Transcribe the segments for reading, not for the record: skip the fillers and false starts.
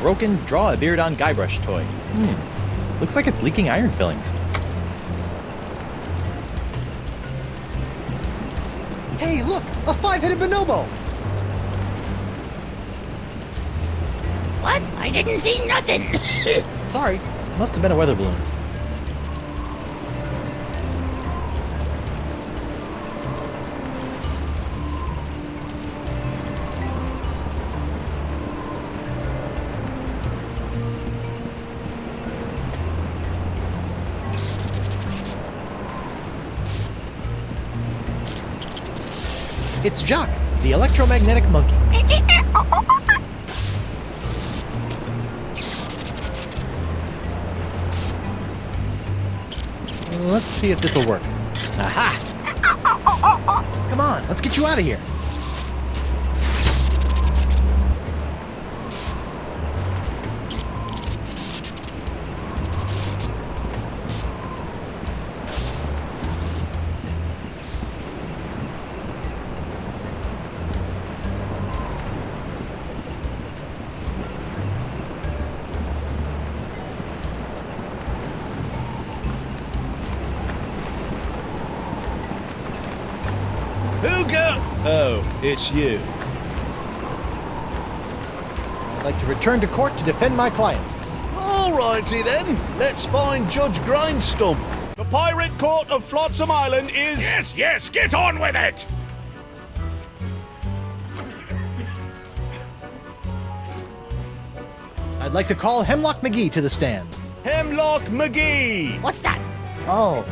broken draw-a-beard-on Guybrush toy. Looks like it's leaking iron fillings. Hey, look! A five-headed bonobo! What? I didn't see nothing. Sorry, must have been a weather balloon. It's Jock, the electromagnetic monkey. Let's see if this will work. Aha! Come on, let's get you out of here. Oh, it's you. I'd like to return to court to defend my client. Alrighty then, let's find Judge Grindstump. The Pirate Court of Flotsam Island is... Yes, get on with it! I'd like to call Hemlock McGee to the stand. Hemlock McGee. What's that? Oh,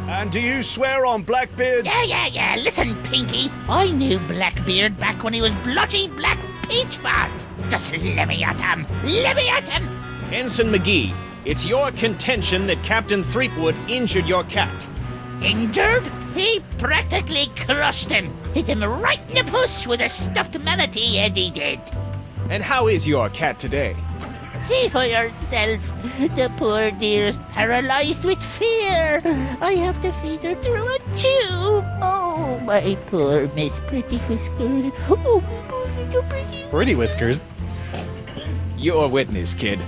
And do you swear on Blackbeard's... Yeah. Listen, Pinky. I knew Blackbeard back when he was blotchy black peach fuzz. Just let me at him. Ensign McGee, it's your contention that Captain Threepwood injured your cat. Injured? He practically crushed him. Hit him right in the puss with a stuffed manatee, Eddie did. And how is your cat today? See for yourself. The poor dear's paralyzed with fear. I have to feed her through a tube. Oh, my poor Miss Pretty Whiskers. Oh, poor little Pretty. Pretty Whiskers. Your witness, kid.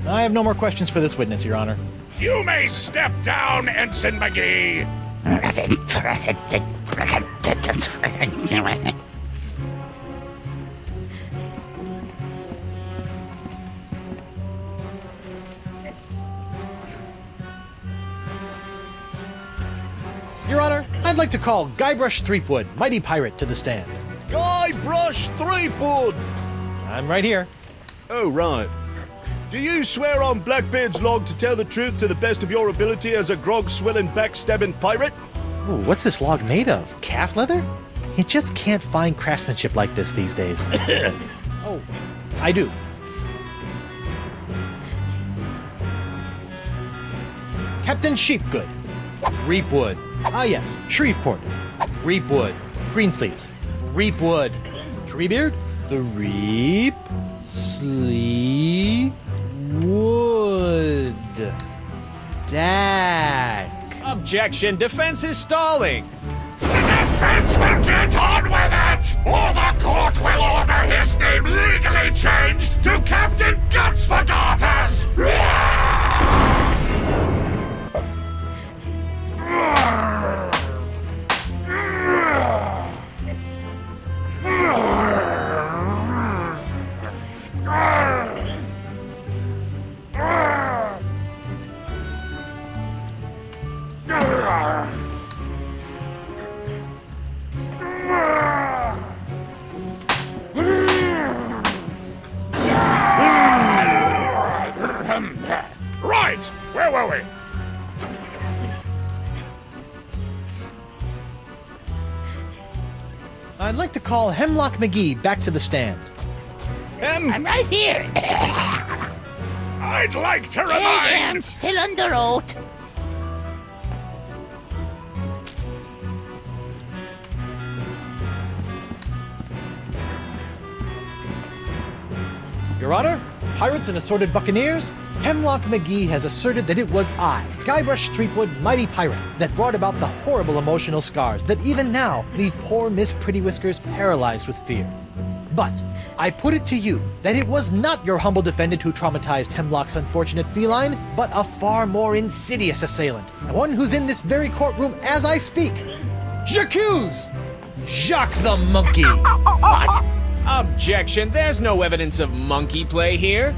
I have no more questions for this witness, Your Honor. You may step down, Ensign McGee. Your Honor, I'd like to call Guybrush Threepwood, mighty pirate, to the stand. Guybrush Threepwood. I'm right here. Oh, right. Do you swear on Blackbeard's log to tell the truth to the best of your ability as a grog-swilling, backstabbing pirate? Ooh, what's this log made of? Calf leather? You just can't find craftsmanship like this these days. Oh, I do. Captain Sheepgood. Reapwood. Ah, yes. Shreveport. Reapwood. Greensleeves. Reapwood. Treebeard. The Reap. Slee. Wood. Stack. Objection, defense is stalling. The defense will get on with it, or the court will order his name legally changed to Captain Guts for Garters. Right, where were we? I'd like to call Hemlock McGee back to the stand. I'm right here. I'd like to I'm remind... still under oath. Your Honor, pirates and assorted buccaneers, Hemlock McGee has asserted that it was I, Guybrush Threepwood, Mighty Pirate, that brought about the horrible emotional scars that even now leave poor Miss Pretty Whiskers paralyzed with fear. But I put it to you that it was not your humble defendant who traumatized Hemlock's unfortunate feline, but a far more insidious assailant, the one who's in this very courtroom as I speak. J'accuse Jacques the Monkey! What? Objection, there's no evidence of monkey play here.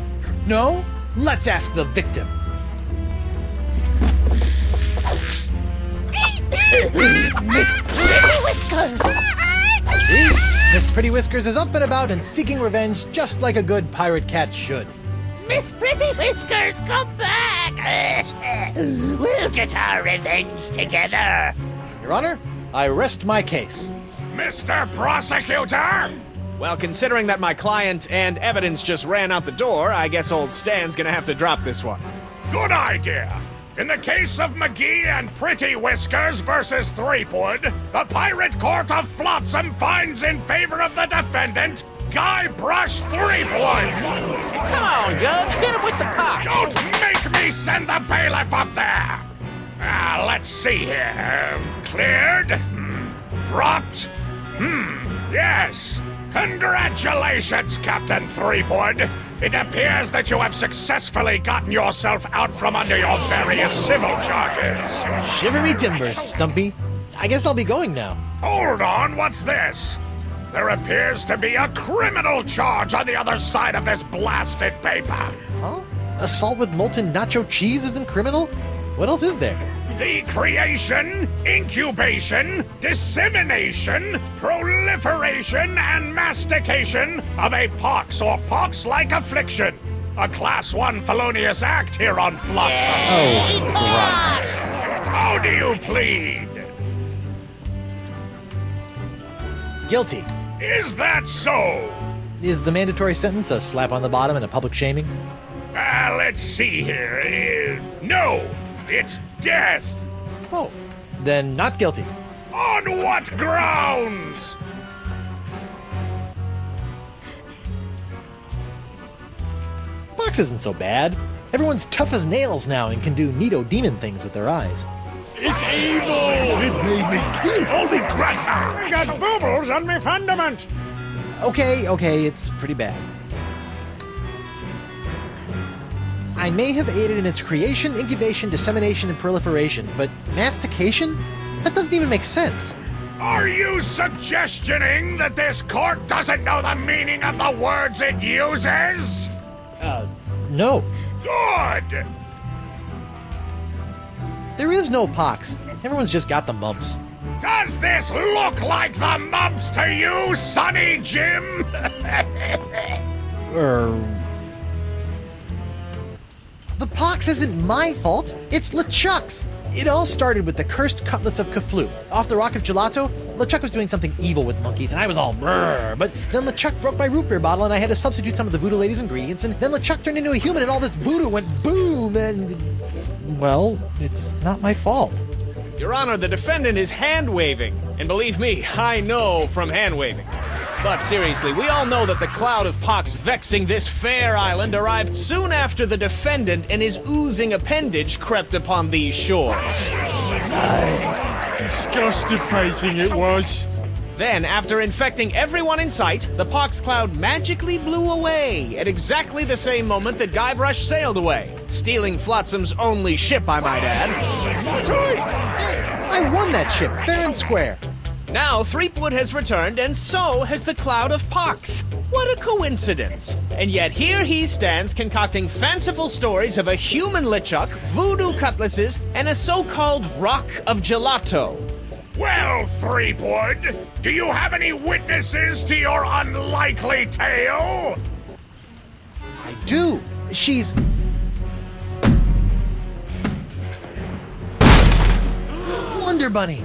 No? Let's ask the victim. Miss Pretty Whiskers! See? Miss Pretty Whiskers is up and about and seeking revenge just like a good pirate cat should. Miss Pretty Whiskers, come back! We'll get our revenge together. Your Honor, I rest my case. Mr. Prosecutor! Well, considering that my client and evidence just ran out the door, I guess old Stan's gonna have to drop this one. Good idea. In the case of McGee and Pretty Whiskers versus Threepwood, the Pirate Court of Flotsam finds in favor of the defendant, Guybrush Threepwood. Come on, Judge, hit him with the pot. Don't make me send the bailiff up there. Let's see here. Cleared? Dropped? Yes. Congratulations, Captain Threepwood. It appears that you have successfully gotten yourself out from under your various civil charges. Shivery timbers, Stumpy. I guess I'll be going now. Hold on, what's this? There appears to be a criminal charge on the other side of this blasted paper. Huh? Assault with molten nacho cheese isn't criminal? What else is there? The creation, incubation, dissemination, proliferation, and mastication of a pox or pox-like affliction. A Class 1 felonious act here on Flotsam. Oh, gross. How do you plead? Guilty. Is that so? Is the mandatory sentence a slap on the bottom and a public shaming? Let's see here. No, it's death. Oh, then not guilty. On what grounds? Box isn't so bad. Everyone's tough as nails now and can do neato demon things with their eyes. It's evil! It made me kill Holy crap! I got boobles on me fundament. Okay, it's pretty bad. I may have aided in its creation, incubation, dissemination, and proliferation, but mastication? That doesn't even make sense. Are you suggestioning that this court doesn't know the meaning of the words it uses? No. Good! There is no pox. Everyone's just got the mumps. Does this look like the mumps to you, Sonny Jim? The pox isn't my fault. It's LeChuck's. It all started with the cursed cutlass of Caflu. Off the Rock of Gelato, LeChuck was doing something evil with monkeys, and I was all brrr. But then LeChuck broke my root beer bottle, and I had to substitute some of the Voodoo Lady's ingredients, and then LeChuck turned into a human, and all this voodoo went boom, and... well, it's not my fault. Your Honor, the defendant is hand-waving. And believe me, I know from hand-waving. But seriously, we all know that the cloud of pox vexing this fair island arrived soon after the defendant and his oozing appendage crept upon these shores. Constipating it was. Then, after infecting everyone in sight, the pox cloud magically blew away at exactly the same moment that Guybrush sailed away, stealing Flotsam's only ship, I might add. I won that ship, fair and square. Now Threepwood has returned, and so has the cloud of pox. What a coincidence! And yet here he stands concocting fanciful stories of a human LeChuck, voodoo cutlasses, and a so-called rock of gelato. Well, Threepwood, do you have any witnesses to your unlikely tale? I do. She's... Wonder Bunny.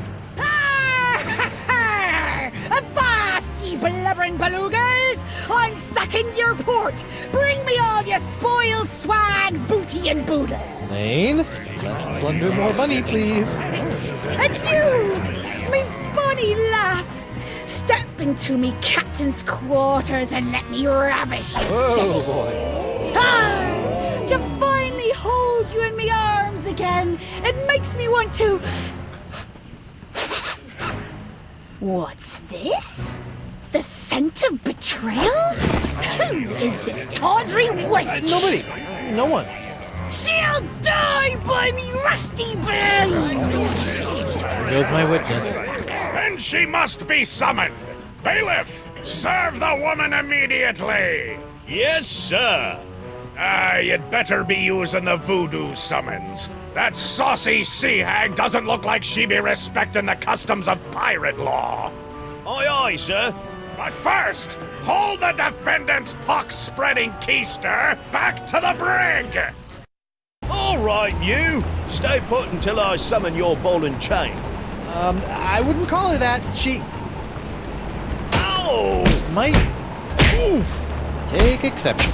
Avast, ye blubbering belugas! I'm sucking your port! Bring me all your spoils, swags, booty, and boodle! Lane, less plunder, more bunny, please. And you, me bonny lass, step into me captain's quarters and let me ravish you, silly. Oh boy. Ah, to find again. It makes me want to... What's this? The scent of betrayal? Who is this tawdry wench? Nobody. No one. She'll die by me rusty bell! There goes my witness. Then she must be summoned. Bailiff, serve the woman immediately. Yes, sir. You'd better be using the voodoo summons. That saucy sea hag doesn't look like she be respecting the customs of pirate law. Aye, aye, sir. But first, hold the defendant's pox-spreading keister back to the brig! All right, you. Stay put until I summon your ball and chain. I wouldn't call her that. She Ow! might take exception.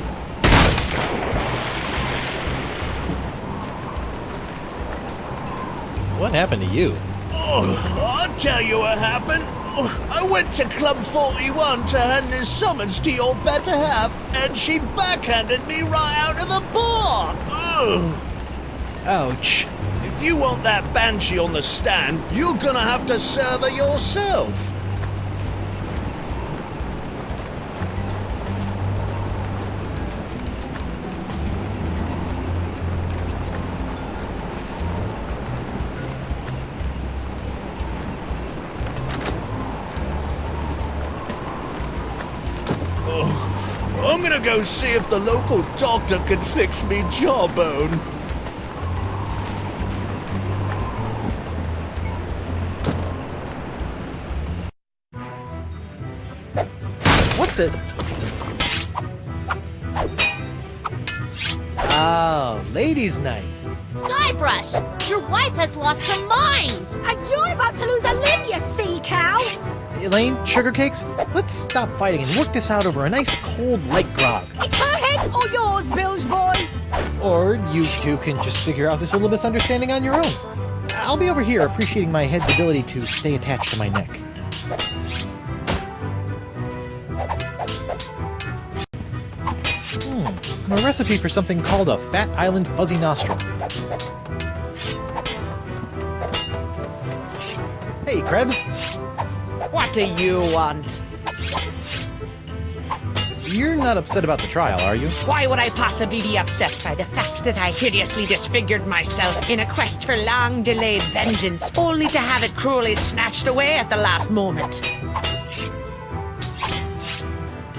What happened to you? Oh, I'll tell you what happened. Oh, I went to Club 41 to hand this summons to your better half, and she backhanded me right out of the bar. Ugh. Ouch. If you want that banshee on the stand, you're gonna have to serve her yourself. I'm gonna go see if the local doctor can fix me jawbone. What the? Oh, ladies' night. Guybrush, your wife has lost her mind. And you're about to lose a limb, you sea cow! Elaine, sugar cakes, let's stop fighting and work this out over a nice cold light grog. It's her head or yours, bilge boy! Or you two can just figure out this little misunderstanding on your own. I'll be over here appreciating my head's ability to stay attached to my neck. A recipe for something called a Fat Island Fuzzy Nostril. Hey, Krebs. What do you want? You're not upset about the trial, are you? Why would I possibly be upset by the fact that I hideously disfigured myself in a quest for long-delayed vengeance, only to have it cruelly snatched away at the last moment?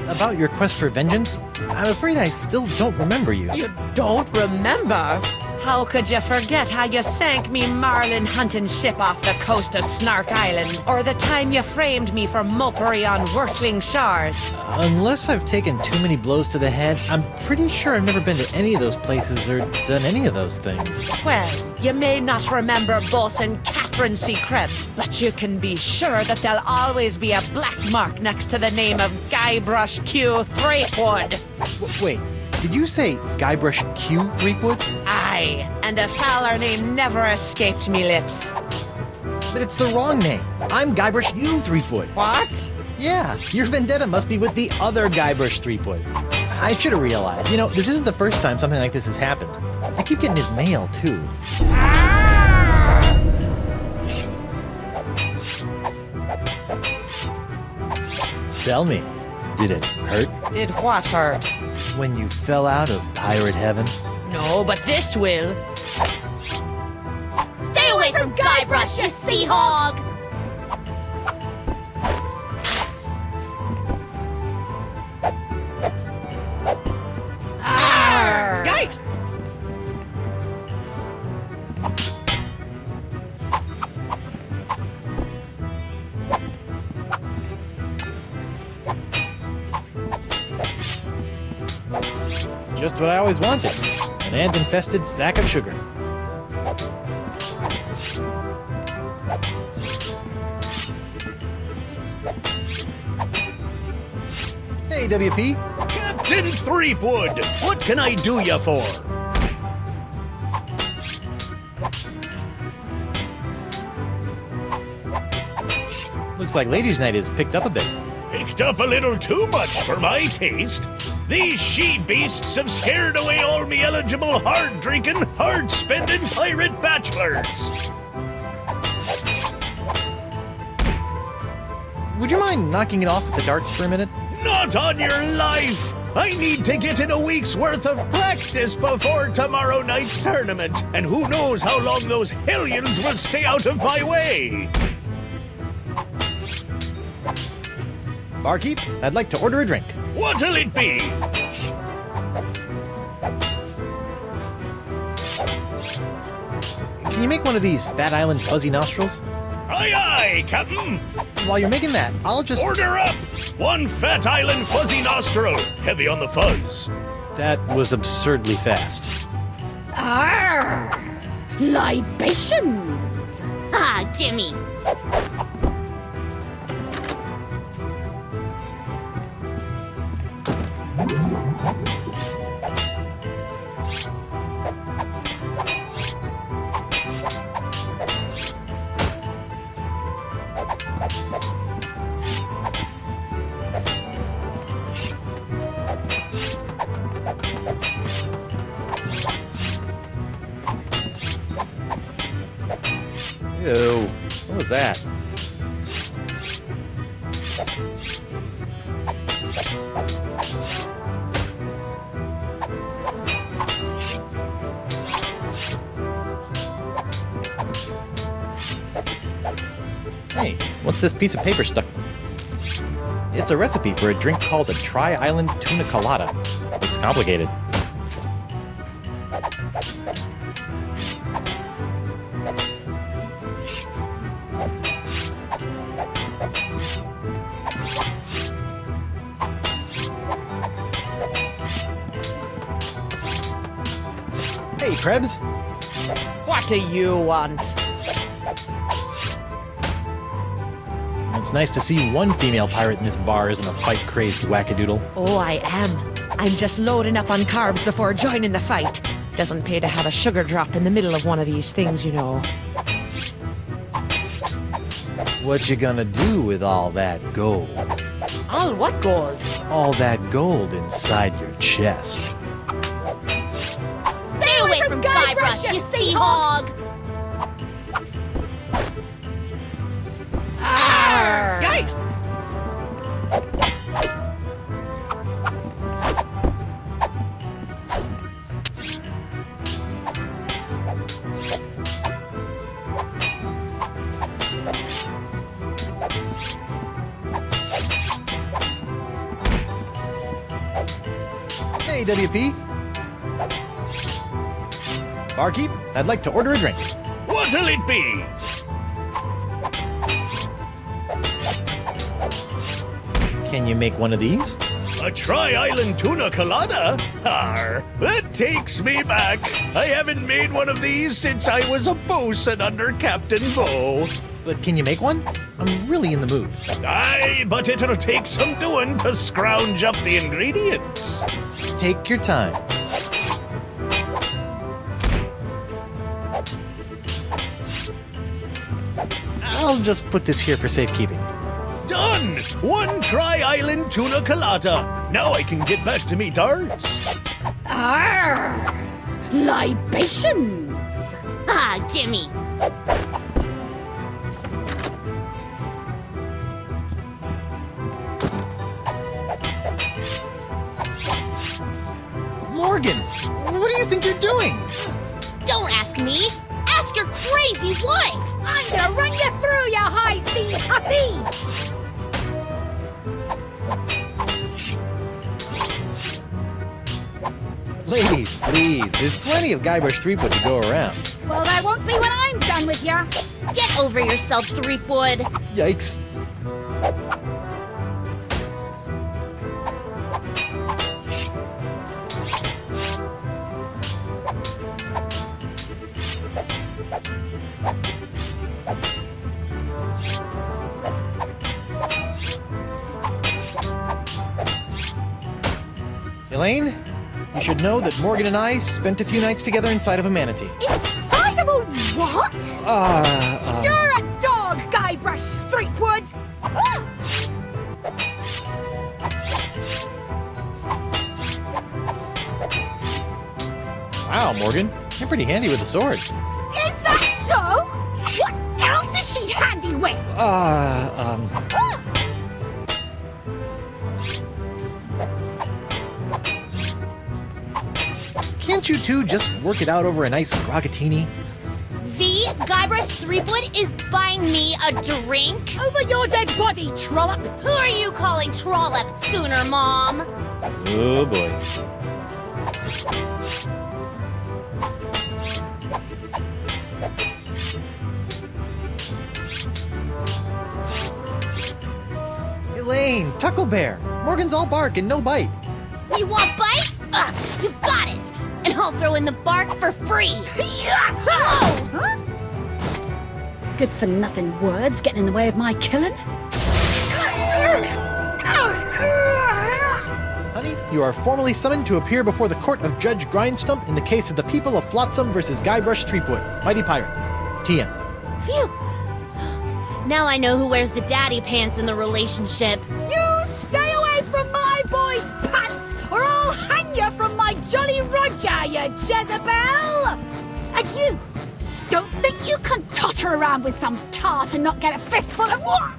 About your quest for vengeance? I'm afraid I still don't remember you. You don't remember? How could you forget how you sank me marlin hunting ship off the coast of Snark Island? Or the time you framed me for mopery on Wurtling shores? Unless I've taken too many blows to the head, I'm pretty sure I've never been to any of those places or done any of those things. Well, you may not remember Bosun Catherine C. Krebs, but you can be sure that there'll always be a black mark next to the name of Guybrush Q. Threepwood. Wait, did you say Guybrush Q. Threepwood? Aye, and a fowler name never escaped me lips. But it's the wrong name. I'm Guybrush U. Threepwood. What? Yeah, your vendetta must be with the other Guybrush Threepwood. I should have realized. You know, this isn't the first time something like this has happened. I keep getting his mail, too. Tell me, did it hurt Did what hurt? when you fell out of pirate heaven? No, but this will. Stay away from Guybrush, you sea hog! Right! Just what I always wanted. An ant-infested sack of sugar. Hey, WP. Captain Threepwood, what can I do you for? Looks like Ladies' Night is picked up a bit. Picked up a little too much for my taste. These she-beasts have scared away all me eligible, hard-drinking, hard-spending pirate bachelors. Would you mind knocking it off with the darts for a minute? Not on your life! I need to get in a week's worth of practice before tomorrow night's tournament, and who knows how long those hellions will stay out of my way! Barkeep, I'd like to order a drink. What'll it be? Can you make one of these Fat Island fuzzy nostrils? Aye, aye, Captain! While you're making that, I'll just... Order up! One Fat Island fuzzy nostril, heavy on the fuzz. That was absurdly fast. Arr! Libations! Ah, gimme. Ew, what was that? Hey, what's this piece of paper stuck? It's a recipe for a drink called a Tri-Island Tuna Colada. It's complicated. Hey, Krebs. What do you want? It's nice to see one female pirate in this bar isn't a fight-crazed wackadoodle. Oh, I am. I'm just loading up on carbs before joining the fight. Doesn't pay to have a sugar drop in the middle of one of these things, you know. What you gonna do with all that gold? All what gold? All that gold inside your chest. Stay away from Guybrush, you sea hog! Arr! Yikes! Hey, WP. Barkeep, I'd like to order a drink. What'll it be? Can you make one of these? A Tri-Island Tuna Colada? Arr, that takes me back. I haven't made one of these since I was a bosun under Captain Bo. But can you make one? I'm really in the mood. Aye, but it'll take some doing to scrounge up the ingredients. Take your time. I'll just put this here for safekeeping. Done! One Tri-Island Tuna Colada. Now I can get back to me darts. Arr! Libations! Ah, gimme. Morgan, what do you think you're doing? Don't ask me. Ask your crazy wife. I'm gonna run you through, you high seas hussy! Ladies, please, there's plenty of Guybrush Threepwood to go around. Well, that won't be when I'm done with ya. Get over yourself, Threepwood. Yikes. Elaine, you should know that Morgan and I spent a few nights together inside of a manatee. Inside of a what? You're a dog, Guybrush Threepwood! Ah! Morgan. You're pretty handy with a sword. Is that so? What else is she handy with? Can't you two just work it out over a nice groggatini? The Guybrush Threepwood is buying me a drink? Over your dead body, trollop. Who are you calling Trollop, Schooner Mom? Oh boy. Elaine, Tucklebear. Morgan's all bark and no bite. You want bite? You got it! And I'll throw in the bark for free! Huh? Good for nothing words getting in the way of my killing. Honey, you are formally summoned to appear before the court of Judge Grindstump in the case of the people of Flotsam versus Guybrush Threepwood, Mighty Pirate. TM. Phew! Now I know who wears the daddy pants in the relationship. You stay away from my boy's pants, or I'll hang you from my Jolly Roger, you Jezebel! And you, don't think you can totter around with some tart and not get a fistful of what?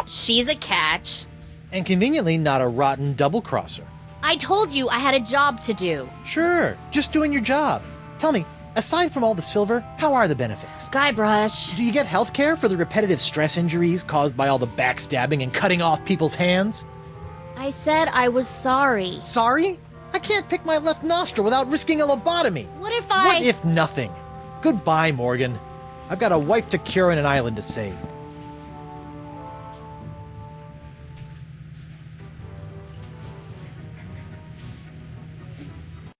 She's a catch. And conveniently not a rotten double-crosser. I told you I had a job to do. Sure, just doing your job. Tell me, aside from all the silver, how are the benefits? Guybrush. Do you get health care for the repetitive stress injuries caused by all the backstabbing and cutting off people's hands? I said I was sorry. Sorry? I can't pick my left nostril without risking a lobotomy. What if What if nothing? Goodbye, Morgan. I've got a wife to cure and an island to save.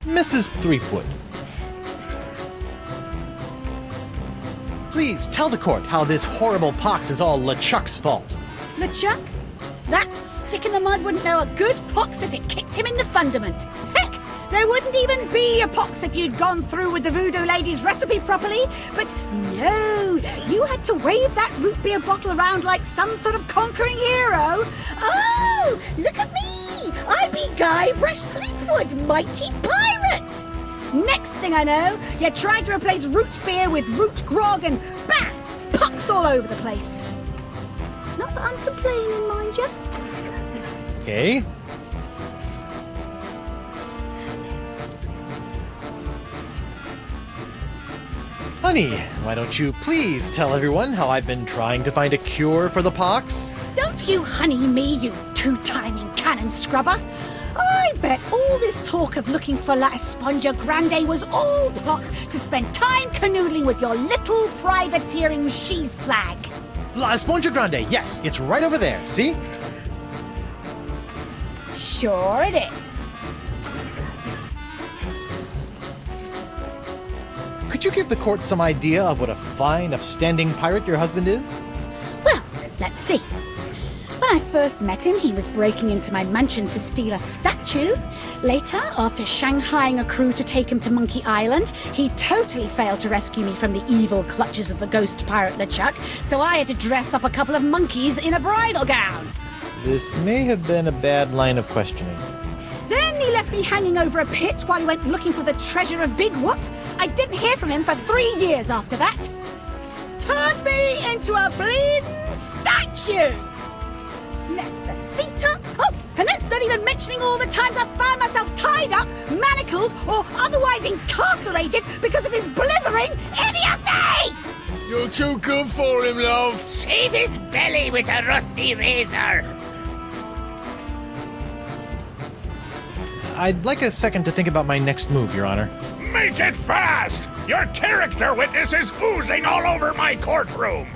Mrs. Threepwood. Please tell the court how this horrible pox is all LeChuck's fault. LeChuck? That stick in the mud wouldn't know a good pox if it kicked him in the fundament. Heck, there wouldn't even be a pox if you'd gone through with the voodoo lady's recipe properly. But no, you had to wave that root beer bottle around like some sort of conquering hero. Oh, look at me! I be Guybrush Threepwood, mighty pirate! Next thing I know, you tried to replace root beer with root grog and bam! Pox all over the place. Not that I'm complaining, mind you. Okay. Honey, why don't you please tell everyone how I've been trying to find a cure for the pox? Don't you honey me, you two-timing cannon scrubber. I bet all this talk of looking for La Esponja Grande was all plot to spend time canoodling with your little privateering she-slag. La Esponja Grande, yes, it's right over there, see? Sure it is. Could you give the court some idea of what a fine, upstanding pirate your husband is? Well, let's see. When I first met him, he was breaking into my mansion to steal a statue. Later, after shanghaiing a crew to take him to Monkey Island, he totally failed to rescue me from the evil clutches of the ghost pirate LeChuck, so I had to dress up a couple of monkeys in a bridal gown. This may have been a bad line of questioning. Then he left me hanging over a pit while he went looking for the treasure of Big Whoop. I didn't hear from him for 3 years after that. Turned me into a bleeding statue. Left the seat up. Oh, and that's not even mentioning all the times I found myself tied up, manacled, or otherwise incarcerated because of his blithering idiocy! You're too good for him, love. Save his belly with a rusty razor. I'd like a second to think about my next move, Your Honor. Make it fast! Your character witness is oozing all over my courtroom!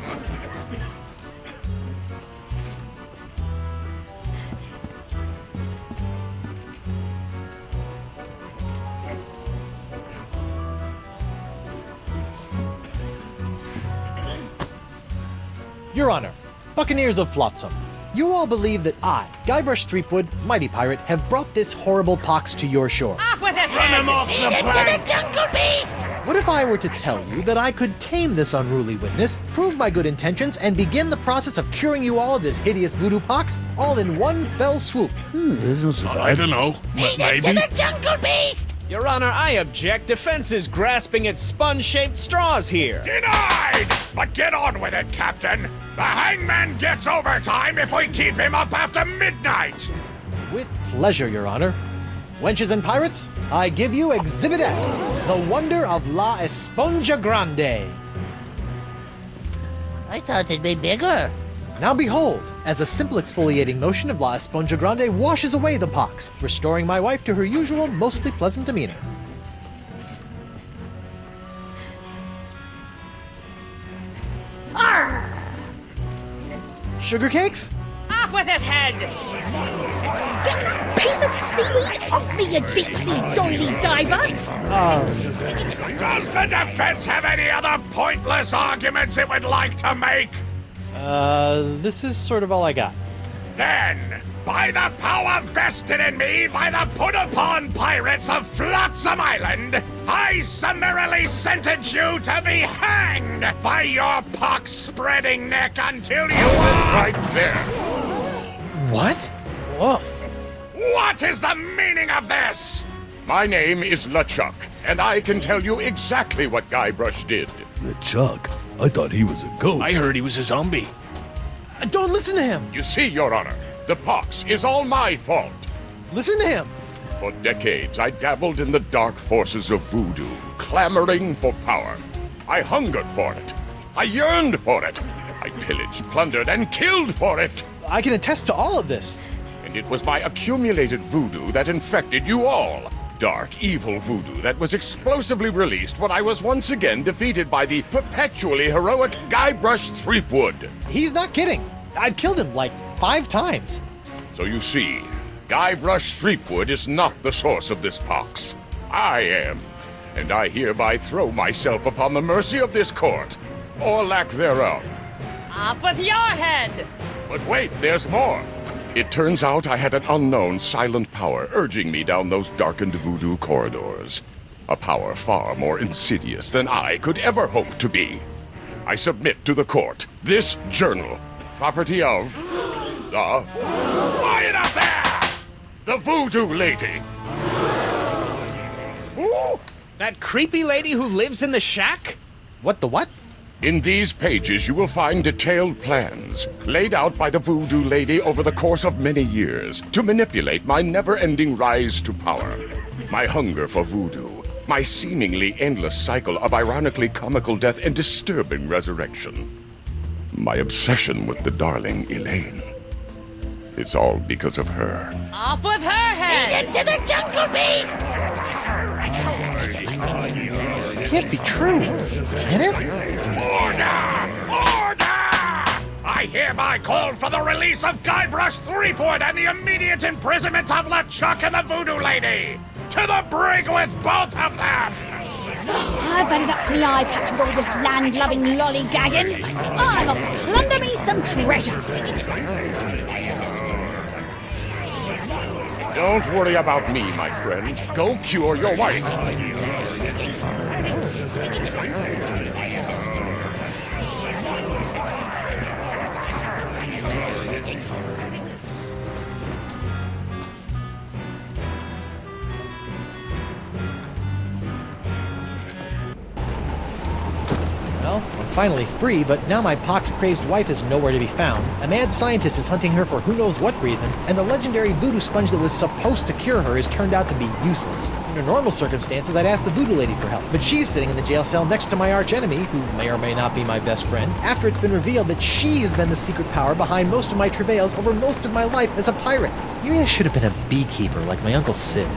Your Honor, Buccaneers of Flotsam, you all believe that I, Guybrush Threepwood, Mighty Pirate, have brought this horrible pox to your shore. Off with it! Run him off the To plank. the jungle beast! What if I were to tell you that I could tame this unruly witness, prove my good intentions, and begin the process of curing you all of this hideous voodoo pox, all in one fell swoop? I don't know. Feed it to the jungle beast! Your Honor, I object. Defense is grasping at sponge-shaped straws here. Denied! But get on with it, Captain. The hangman gets overtime if we keep him up after midnight. With pleasure, Your Honor. Wenches and pirates, I give you Exhibit S, the wonder of La Esponja Grande. I thought it'd be bigger. Now behold, as a simple exfoliating motion of La Esponja Grande washes away the pox, restoring my wife to her usual, mostly pleasant demeanor. Arr! Sugar cakes? Off with his head! Get that piece of seaweed off me, you deep-sea doily diver! Does the defense have any other pointless arguments it would like to make? This is sort of all I got. Then, by the power vested in me by the put-upon pirates of Flotsam Island, I summarily sentence you to be hanged by your pox-spreading neck until you are... Right there. What? Woof. What is the meaning of this? My name is LeChuck, and I can tell you exactly what Guybrush did. LeChuck? I thought he was a ghost. I heard he was a zombie. Don't listen to him! You see, Your Honor, the pox is all my fault. Listen to him! For decades, I dabbled in the dark forces of voodoo, clamoring for power. I hungered for it. I yearned for it. I pillaged, plundered, and killed for it. I can attest to all of this. And it was my accumulated voodoo that infected you all. Dark, evil voodoo that was explosively released when I was once again defeated by the perpetually heroic Guybrush Threepwood. He's not kidding. I've killed him like 5 times. So you see, Guybrush Threepwood is not the source of this pox. I am. And I hereby throw myself upon the mercy of this court, or lack thereof. Off with your head! But wait, there's more. It turns out I had an unknown silent power urging me down those darkened voodoo corridors. A power far more insidious than I could ever hope to be. I submit to the court this journal, property of the... Quiet up there! the Voodoo Lady. Ooh, that creepy lady who lives in the shack? What the what? In these pages, you will find detailed plans laid out by the Voodoo Lady over the course of many years to manipulate my never-ending rise to power. My hunger for voodoo, my seemingly endless cycle of ironically comical death and disturbing resurrection. My obsession with the darling Elaine. It's all because of her. Off with her head! Into the jungle beast! It can't be true. Can it? Order! Order! I hereby call for the release of Guybrush Threepwood and the immediate imprisonment of LeChuck and the Voodoo Lady! To the brig with both of them! I've had it up to me eye patch with all this land-loving lollygagging. I'm off to plunder me some treasure. Don't worry about me, my friend. Go cure your wife. Well, I'm finally free, but now my pox-crazed wife is nowhere to be found. A mad scientist is hunting her for who knows what reason, and the legendary voodoo sponge that was supposed to cure her has turned out to be useless. Under normal circumstances, I'd ask the voodoo lady for help, but she's sitting in the jail cell next to my archenemy, who may or may not be my best friend, after it's been revealed that she has been the secret power behind most of my travails over most of my life as a pirate. Maybe I should have been a beekeeper like my Uncle Sid.